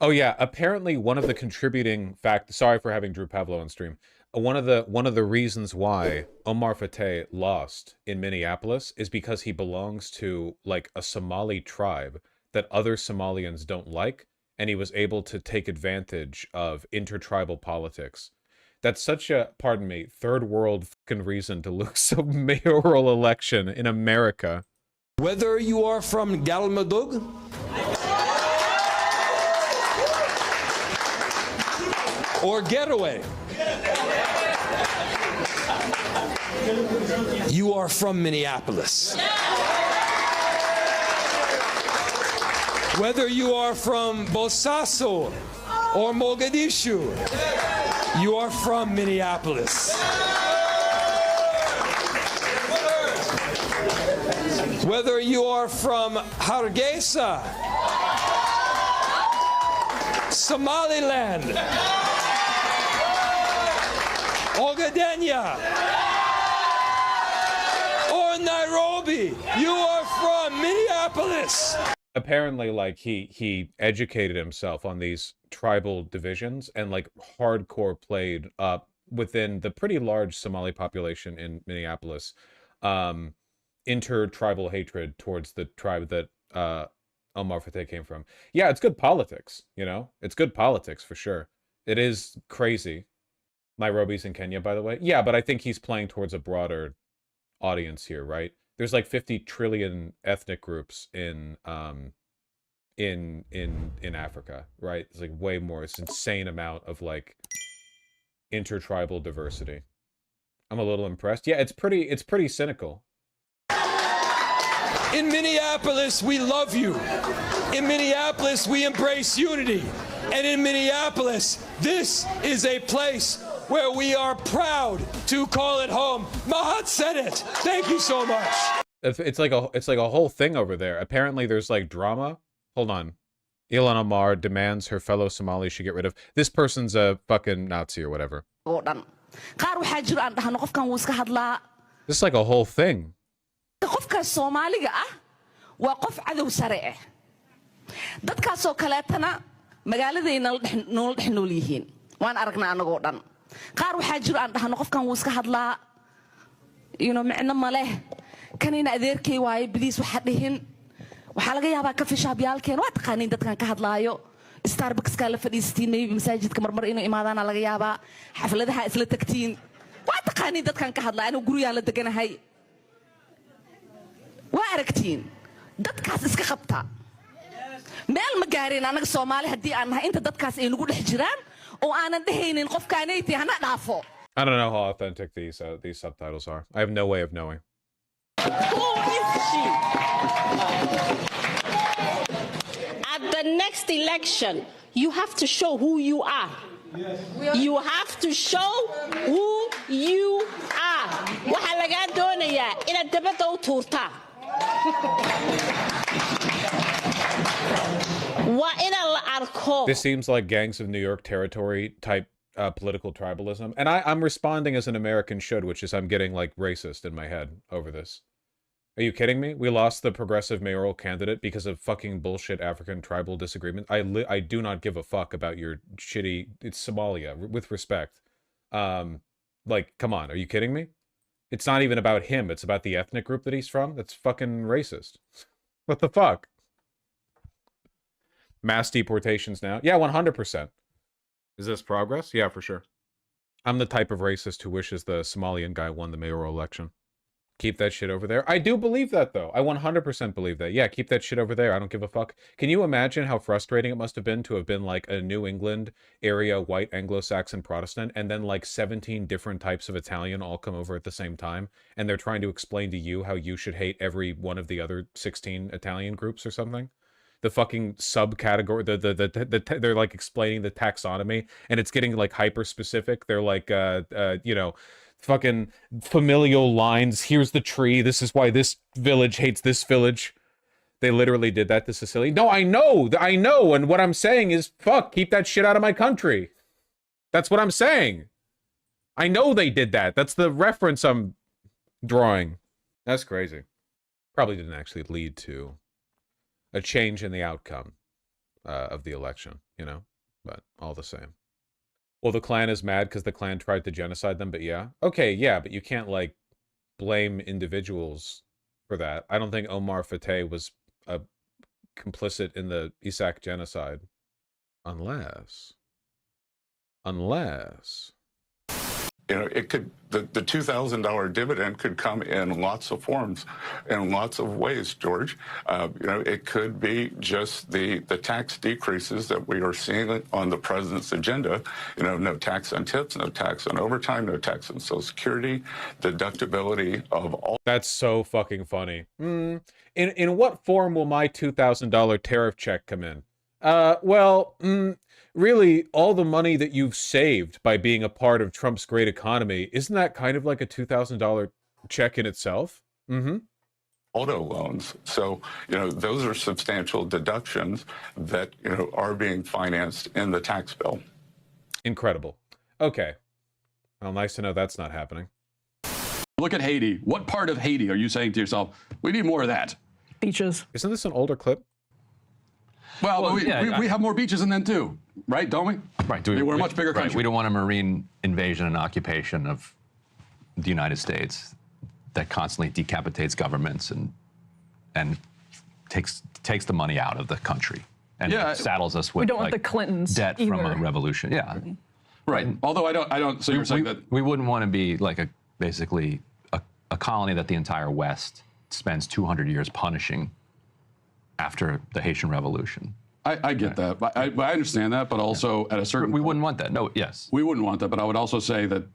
Oh yeah, apparently one of the contributing sorry for having Drew Pavlo on stream. One of the reasons why Omar Fateh lost in Minneapolis is because he belongs to like a Somali tribe that other Somalians don't like, and he was able to take advantage of intertribal politics. That's such a, pardon me, third world fucking reason to lose a mayoral election in America. Whether you are from Galmudug or Getaway, you are from Minneapolis. Whether you are from Bosaso or Mogadishu, you are from Minneapolis. Whether you are from Hargeisa, Somaliland, Ogadenia, or Nairobi, you are from Minneapolis. Apparently, like, he educated himself on these tribal divisions and like hardcore played up within the pretty large Somali population in Minneapolis, intertribal hatred towards the tribe that Omar Fateh came from. Yeah, it's good politics, you know? It's good politics for sure. It is crazy. Nairobi's in Kenya, by the way. Yeah, but I think he's playing towards a broader audience here, right? There's like 50 trillion ethnic groups in Africa, right? It's like way more. It's an insane amount of like intertribal diversity. I'm a little impressed. Yeah, it's pretty cynical. In Minneapolis, we love you. In Minneapolis, we embrace unity. And in Minneapolis, this is a place where we are proud to call it home. Mahat said it. Thank you so much. It's like a whole thing over there. Apparently there's like drama. Hold on. Ilhan Omar demands her fellow Somalis should get rid of. This person's a fucking Nazi or whatever. This is like a whole thing. qaar waxaa jiro aan dhahno qofkan wuu iska hadlaa macna ma leh kanina adeerkay waaye bidiis waxa dhihin waxa laga yaabaa ka fishaabiyaalkeen waa taqaaniin dadkan ka hadlaayo Starbucks ka la fadhiistiin maybe masaajidka marmar inuu imaadana laga yaabaa xafladaha isla tagtiin waa taqaaniin dadkan ka hadlaa inuu guriga la deganahay waa aragtiin dadkaas iska qabta meel ma gaareen anaga Soomaali hadii aan nahay inta dadkaas ay nagu dhex jiraan I don't know how authentic these subtitles are. I have no way of knowing. Who is she? At the next election, you have to show who you are. Yes. You have to show who you are. Waxa laga doonayaa inaad dabada u tuurtaa. This seems like Gangs of New York territory type political tribalism. And I'm responding as an American should, which is I'm getting like racist in my head over this. Are you kidding me? We lost the progressive mayoral candidate because of fucking bullshit African tribal disagreement. I do not give a fuck about your shitty... It's Somalia, with respect. Like, come on, are you kidding me? It's not even about him. It's about the ethnic group that he's from. That's fucking racist. What the fuck? Mass deportations now? Yeah, 100%. Is this progress? Yeah, for sure. I'm the type of racist who wishes the Somalian guy won the mayoral election. Keep that shit over there. I do believe that, though. I 100% believe that. Yeah, keep that shit over there. I don't give a fuck. Can you imagine how frustrating it must have been to have been, like, a New England area white Anglo-Saxon Protestant, and then, like, 17 different types of Italian all come over at the same time, and they're trying to explain to you how you should hate every one of the other 16 Italian groups or something? The fucking subcategory, they're like explaining the taxonomy, and it's getting like hyper specific. They're like, you know, fucking familial lines. Here's the tree. This is why this village hates this village. They literally did that to Sicily. No, I know. And what I'm saying is, fuck, keep that shit out of my country. That's what I'm saying. I know they did that. That's the reference I'm drawing. That's crazy. Probably didn't actually lead to a change in the outcome. of the election, you know, but all the same. Well, the Klan is mad because the Klan tried to genocide them, but yeah. Okay, yeah, but you can't, like, blame individuals for that. I don't think Omar Fateh was complicit in the Isak genocide. Unless... You know, it could, the $2,000 dividend could come in lots of forms, in lots of ways, George. You know, it could be just the tax decreases that we are seeing on the president's agenda. You know, no tax on tips, no tax on overtime, no tax on Social Security, deductibility of all. That's so fucking funny. In what form will my $2,000 tariff check come in? Really, all the money that you've saved by being a part of Trump's great economy, isn't that kind of like a $2,000 check in itself? Auto loans. So, you know, those are substantial deductions that, you know, are being financed in the tax bill. Incredible. Okay. Well, nice to know that's not happening. Look at Haiti. What part of Haiti are you saying to yourself, we need more of that? Beaches. Isn't this an older clip? Well, we have more beaches than them too, right? Don't we? Right. We're a much bigger country. We don't want a marine invasion and occupation of the United States that constantly decapitates governments and takes the money out of the country and saddles us with, we don't want like, the Clintons debt either. from a revolution. Yeah. Right. Although I don't. So you're saying that we wouldn't want to be like basically a colony that the entire West spends 200 years punishing after the Haitian Revolution. I get that. I understand that, but also at a certain we point, wouldn't want that. No, yes. we wouldn't want that. But I would also say that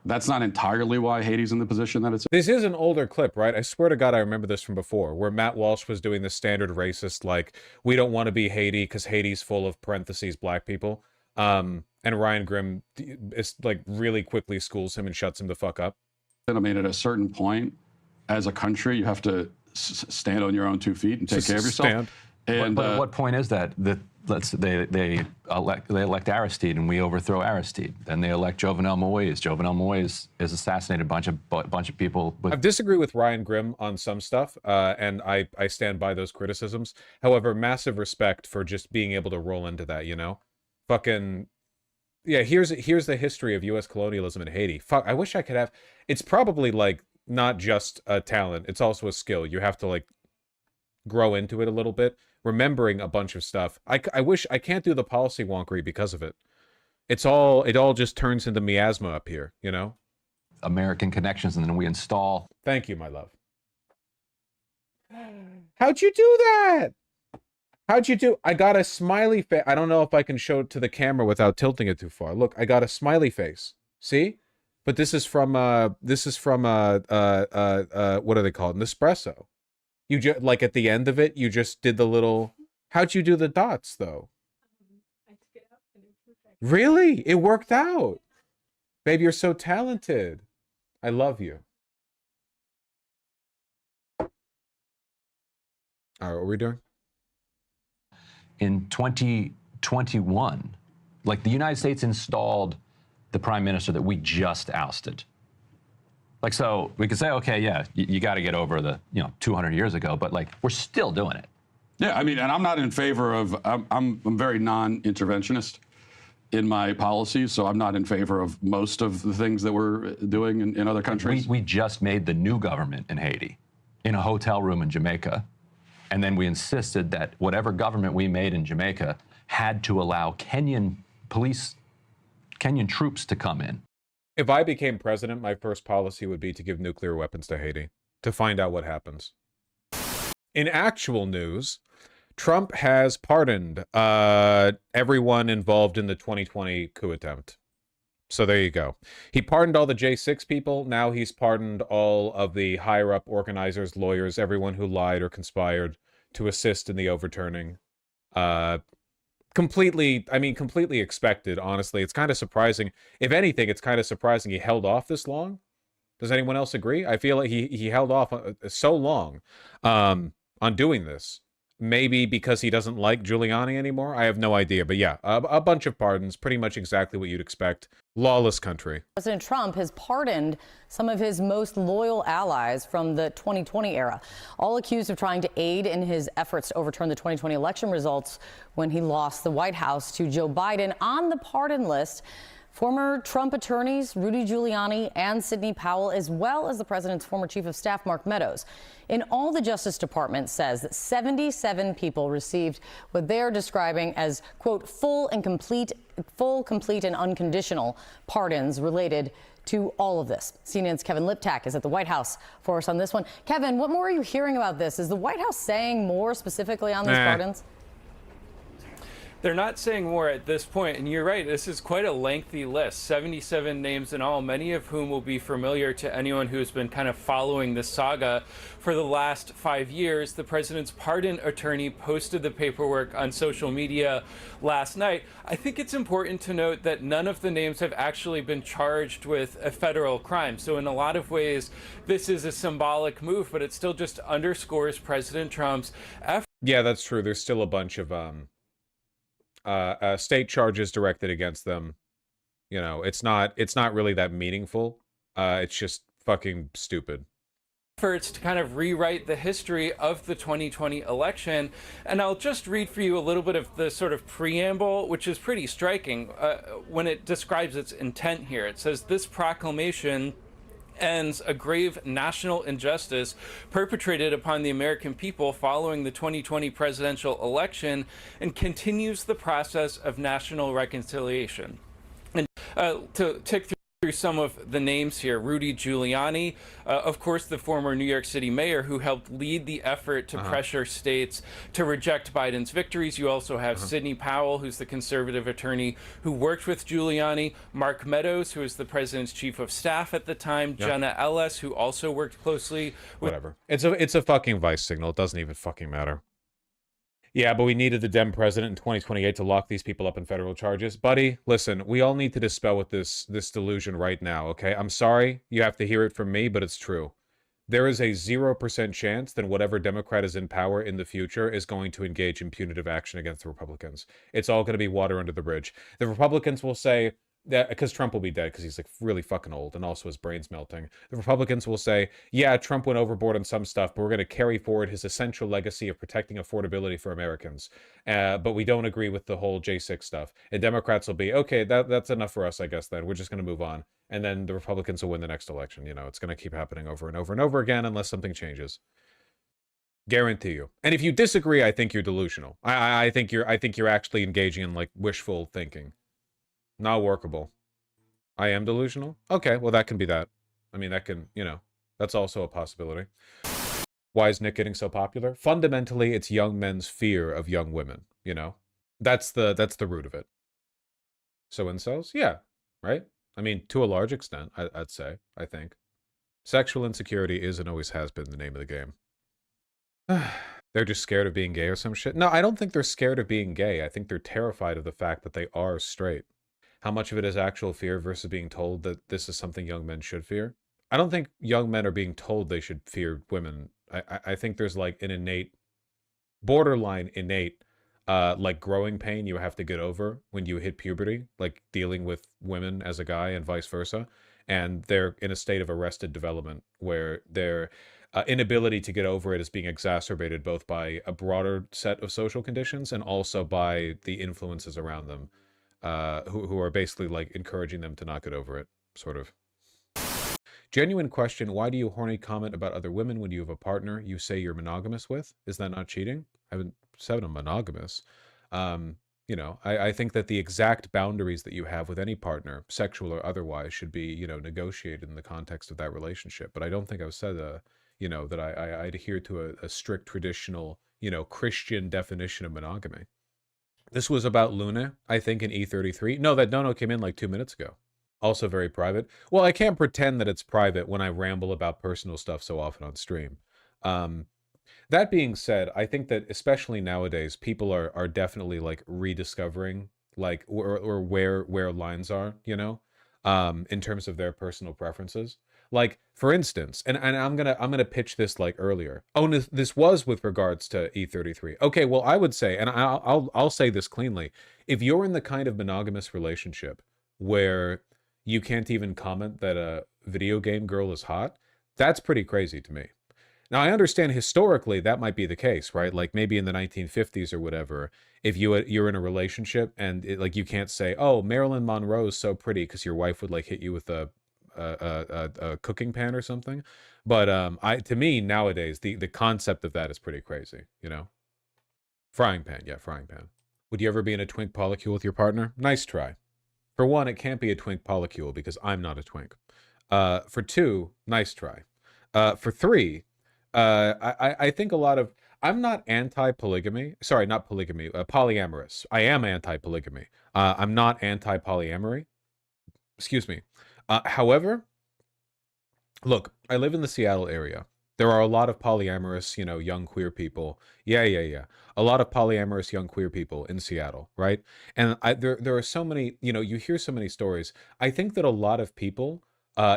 that's not entirely why Haiti's in the position that it's in. This is an older clip, right? I swear to God, I remember this from before, where Matt Walsh was doing the standard racist, like, we don't want to be Haiti because Haiti's full of parentheses black people. And Ryan Grimm is like really quickly schools him and shuts him the fuck up. I mean, at a certain point, as a country, you have to stand on your own 2 feet and take care of yourself. Stand. And But at what point is that? They elect Aristide and we overthrow Aristide. Then they elect Jovenel Moïse. Jovenel Moïse is assassinated a bunch of people. I disagree with Ryan Grimm on some stuff, and I stand by those criticisms. However, massive respect for just being able to roll into that, you know? Fucking... Yeah, here's the history of U.S. colonialism in Haiti. Fuck, I wish I could have... It's probably, like, not just a talent. It's also a skill. You have to, like, grow into it a little bit. Remembering a bunch of stuff. I wish I can't do the policy wonkery because of it. It all just turns into miasma up here, you know? American connections, and then we install. Thank you, my love. How'd you do that? How'd you do? I got a smiley face. I don't know if I can show it to the camera without tilting it too far. Look, I got a smiley face. See? But this is from what do they call it? Nespresso. You just, like, at the end of it, you just did the little... How'd you do the dots, though? I took it out and it was perfect. Really? It worked out. Babe, you're so talented. I love you. All right, what are we doing? In 2021, like, the United States installed the prime minister that we just ousted. Like, so we could say, okay, yeah, you got to get over the, 200 years ago, but, like, we're still doing it. Yeah, I mean, and I'm not in favor of, I'm very non-interventionist in my policies, so I'm not in favor of most of the things that we're doing in other countries. We just made the new government in Haiti in a hotel room in Jamaica, and then we insisted that whatever government we made in Jamaica had to allow Kenyan troops to come in. If I became president, my first policy would be to give nuclear weapons to Haiti, to find out what happens. In actual news, Trump has pardoned everyone involved in the 2020 coup attempt. So there you go. He pardoned all the J6 people. Now he's pardoned all of the higher-up organizers, lawyers, everyone who lied or conspired to assist in the overturning. Completely expected, honestly. It's kind of surprising. If anything, it's kind of surprising he held off this long. Does anyone else agree? I feel like he held off so long on doing this. Maybe because he doesn't like Giuliani anymore? I have no idea. But yeah, a bunch of pardons, pretty much exactly what you'd expect. Lawless country. President Trump has pardoned some of his most loyal allies from the 2020 era, all accused of trying to aid in his efforts to overturn the 2020 election results when he lost the White House to Joe Biden. On the pardon list, former Trump attorneys Rudy Giuliani and Sidney Powell, as well as the president's former chief of staff, Mark Meadows. In all, the Justice Department says that 77 people received what they're describing as, quote, full, complete, and unconditional pardons related to all of this. CNN's Kevin Liptak is at the White House for us on this one. Kevin, what more are you hearing about this? Is the White House saying more specifically on these pardons? They're not saying more at this point, and you're right, this is quite a lengthy list, 77 names in all, many of whom will be familiar to anyone who's been kind of following this saga for the last 5 years. The president's pardon attorney posted the paperwork on social media last night. I think it's important to note that none of the names have actually been charged with a federal crime. So in a lot of ways, this is a symbolic move, but it still just underscores President Trump's effort. Yeah, that's true. There's still a bunch of state charges directed against them. You know, it's not really that meaningful. It's just fucking stupid. Efforts to kind of rewrite the history of the 2020 election. And I'll just read for you a little bit of the sort of preamble, which is pretty striking when it describes its intent here. It says, this proclamation ends a grave national injustice perpetrated upon the American people following the 2020 presidential election and continues the process of national reconciliation. And to tick through some of the names here, Rudy Giuliani, of course, the former New York City mayor who helped lead the effort to pressure states to reject Biden's victories. You also have Sidney Powell, who's the conservative attorney who worked with Giuliani, Mark Meadows, who was the president's chief of staff at the time, Jenna Ellis, who also worked closely with... Whatever. It's a fucking vice signal. It doesn't even fucking matter. Yeah, but we needed the Dem president in 2028 to lock these people up in federal charges. Buddy, listen, we all need to dispel with this delusion right now, okay? I'm sorry you have to hear it from me, but it's true. There is a 0% chance that whatever Democrat is in power in the future is going to engage in punitive action against the Republicans. It's all going to be water under the bridge. The Republicans will say... that because Trump will be dead because he's like really fucking old and also his brain's melting. The Republicans will say, yeah, Trump went overboard on some stuff, but we're going to carry forward his essential legacy of protecting affordability for Americans. But we don't agree with the whole J6 stuff. And Democrats will be, okay, that's enough for us, I guess, then. We're just going to move on. And then the Republicans will win the next election. You know, it's going to keep happening over and over and over again unless something changes. Guarantee you. And if you disagree, I think you're delusional. I think you're actually engaging in like wishful thinking. Not workable. I am delusional? Okay, well that can be that. I mean, that can, you know, that's also a possibility. Why is Nick getting so popular? Fundamentally, it's young men's fear of young women, you know? That's the root of it. So incels? Yeah, right? I mean, to a large extent, I'd say, I think. Sexual insecurity is and always has been the name of the game. They're just scared of being gay or some shit? No, I don't think they're scared of being gay. I think they're terrified of the fact that they are straight. How much of it is actual fear versus being told that this is something young men should fear? I don't think young men are being told they should fear women. I think there's like an innate, borderline innate, like growing pain you have to get over when you hit puberty, like dealing with women as a guy and vice versa. And they're in a state of arrested development where their inability to get over it is being exacerbated both by a broader set of social conditions and also by the influences around them. Who are basically like encouraging them to not get over it, sort of. Genuine question, why do you horny comment about other women when you have a partner you say you're monogamous with? Is that not cheating? I haven't said I'm monogamous. You know, I think that the exact boundaries that you have with any partner, sexual or otherwise, should be, you know, negotiated in the context of that relationship. But I don't think I've said, you know, that I adhere to a strict traditional, you know, Christian definition of monogamy. This was about Luna, I think, in E33. No, that dono came in like 2 minutes ago. Also very private. Well, I can't pretend that it's private when I ramble about personal stuff so often on stream. That being said, I think that especially nowadays, people are definitely like rediscovering like or where lines are, you know, in terms of their personal preferences. Like, for instance, and I'm gonna pitch this like earlier. Oh, this was with regards to E33. Okay, well, I would say, and I'll say this cleanly, if you're in the kind of monogamous relationship where you can't even comment that a video game girl is hot. That's pretty crazy to me. Now, I understand historically that might be the case, right? Like maybe in the 1950s or whatever, if you're in a relationship and like you can't say, "Oh, Marilyn Monroe is so pretty," because your wife would like hit you with a cooking pan or something. But to me nowadays, the concept of that is pretty crazy, you know? Frying pan, yeah, frying pan. Would you ever be in a twink polycule with your partner? Nice try. For one, it can't be a twink polycule because I'm not a twink. For two, nice try. For three, I think a lot of... I'm not anti-polygamy. Sorry, not polygamy. Polyamorous. I am anti-polygamy. I'm not anti-polyamory. Excuse me. However, look, I live in the Seattle area. There are a lot of polyamorous, you know, young queer people. Yeah. A lot of polyamorous young queer people in Seattle, right? And there are so many, you know, you hear so many stories. I think that a lot of people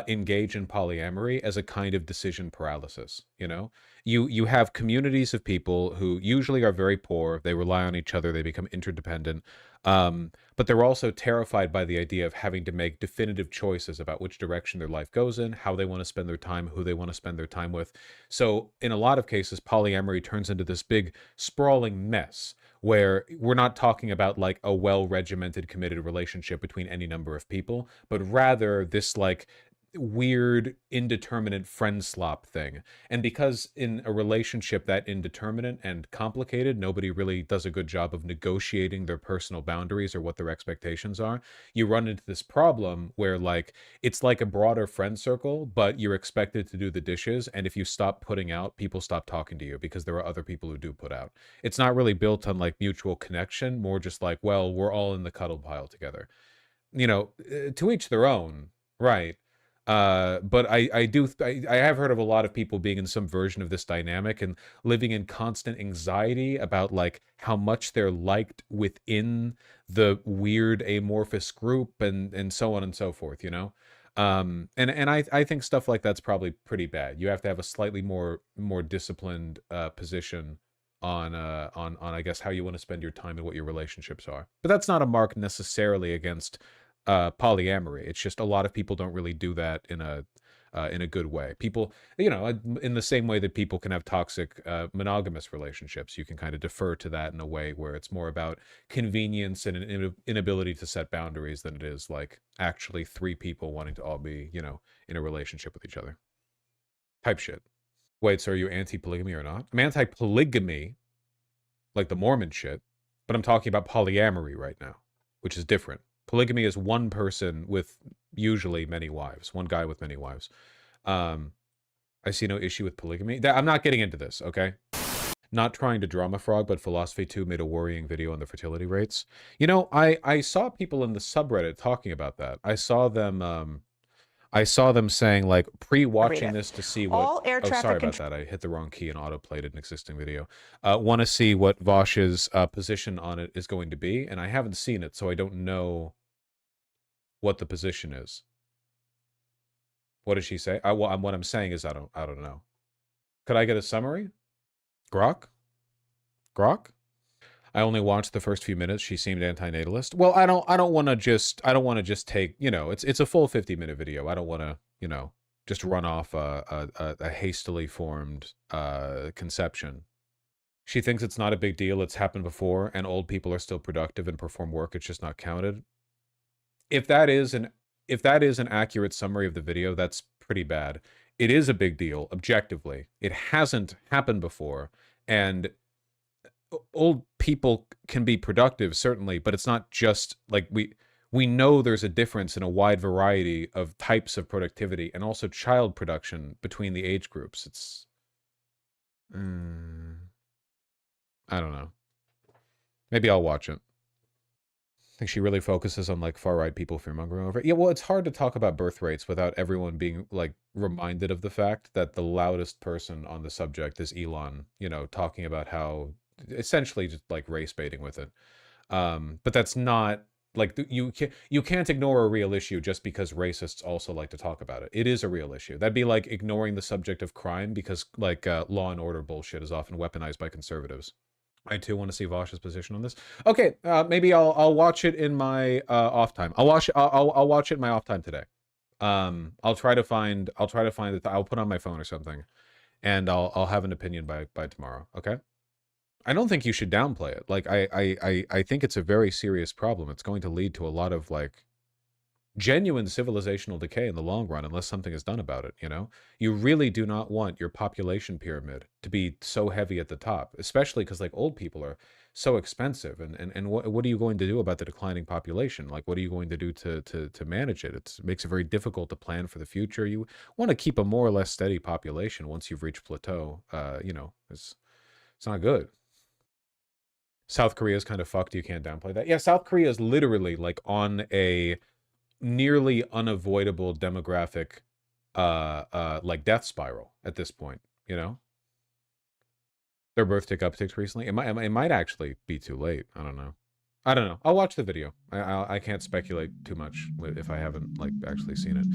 engage in polyamory as a kind of decision paralysis, you know? You have communities of people who usually are very poor, they rely on each other, they become interdependent, but they're also terrified by the idea of having to make definitive choices about which direction their life goes in, how they want to spend their time, who they want to spend their time with. So in a lot of cases, polyamory turns into this big sprawling mess where we're not talking about like a well-regimented, committed relationship between any number of people, but rather this like weird indeterminate friend slop thing. And because in a relationship that indeterminate and complicated, nobody really does a good job of negotiating their personal boundaries or what their expectations are, you run into this problem where like it's like a broader friend circle, but you're expected to do the dishes, and if you stop putting out, people stop talking to you because there are other people who do put out. It's not really built on like mutual connection, more just like, well, we're all in the cuddle pile together, you know. To each their own, right? But I have heard of a lot of people being in some version of this dynamic and living in constant anxiety about like how much they're liked within the weird amorphous group and so on and so forth, you know? And I think stuff like that's probably pretty bad. You have to have a slightly more disciplined position on I guess how you want to spend your time and what your relationships are. But that's not a mark necessarily against polyamory. It's just a lot of people don't really do that in a good way. People, you know, in the same way that people can have toxic monogamous relationships, you can kind of defer to that in a way where it's more about convenience and an inability to set boundaries than it is like actually three people wanting to all be, you know, in a relationship with each other type shit. Wait, so are you anti-polygamy or not? I'm anti-polygamy, like the Mormon shit, but I'm talking about polyamory right now, which is different. Polygamy is one person with usually many wives, one guy with many wives. I see no issue with polygamy. I'm not getting into this, okay? Not trying to drama frog, but Philosophy 2 made a worrying video on the fertility rates. You know, I saw people in the subreddit talking about that. I saw them saying like pre-watching this to see what... All air traffic sorry about that. I hit the wrong key and autoplayed an existing video. Want to see what Vaush's position on it is going to be, and I haven't seen it, so I don't know what the position is. What did she say? What I'm saying is I don't know. Could I get a summary? Grok? I only watched the first few minutes. She seemed anti-natalist. Well, I don't want to just take, you know, it's a full 50-minute video. I don't want to, you know, just run off a hastily formed conception. She thinks it's not a big deal. It's happened before, and old people are still productive and perform work. It's just not counted. If that is an accurate summary of the video, that's pretty bad. It is a big deal, objectively. It hasn't happened before, and old people can be productive, certainly, but it's not just like we know there's a difference in a wide variety of types of productivity and also child production between the age groups. It's I don't know. Maybe I'll watch it. I think she really focuses on like far-right people fear-mongering over it. Yeah, well, it's hard to talk about birth rates without everyone being like reminded of the fact that the loudest person on the subject is Elon, you know, talking about how essentially just like race baiting with it. But that's not like you can't ignore a real issue just because racists also like to talk about it. It is a real issue. That'd be like ignoring the subject of crime because like law and order bullshit is often weaponized by conservatives. I too want to see Vaush's position on this. Okay, maybe I'll watch it in my off time. I'll watch it in my off time today. I'll try to find it. I'll put on my phone or something, and I'll have an opinion by tomorrow. Okay. I don't think you should downplay it. Like I think it's a very serious problem. It's going to lead to a lot of like genuine civilizational decay in the long run unless something is done about it, you know? You really do not want your population pyramid to be so heavy at the top, especially because like old people are so expensive. And what are you going to do about the declining population? Like, what are you going to do to manage it? It makes it very difficult to plan for the future. You want to keep a more or less steady population once you've reached plateau. You know, it's not good. South Korea is kind of fucked. You can't downplay that. Yeah, South Korea is literally like on a nearly unavoidable demographic like death spiral at this point, you know? Their birth tick upticks recently. It might actually be too late. I don't know. I'll watch the video. I can't speculate too much if I haven't like actually seen it.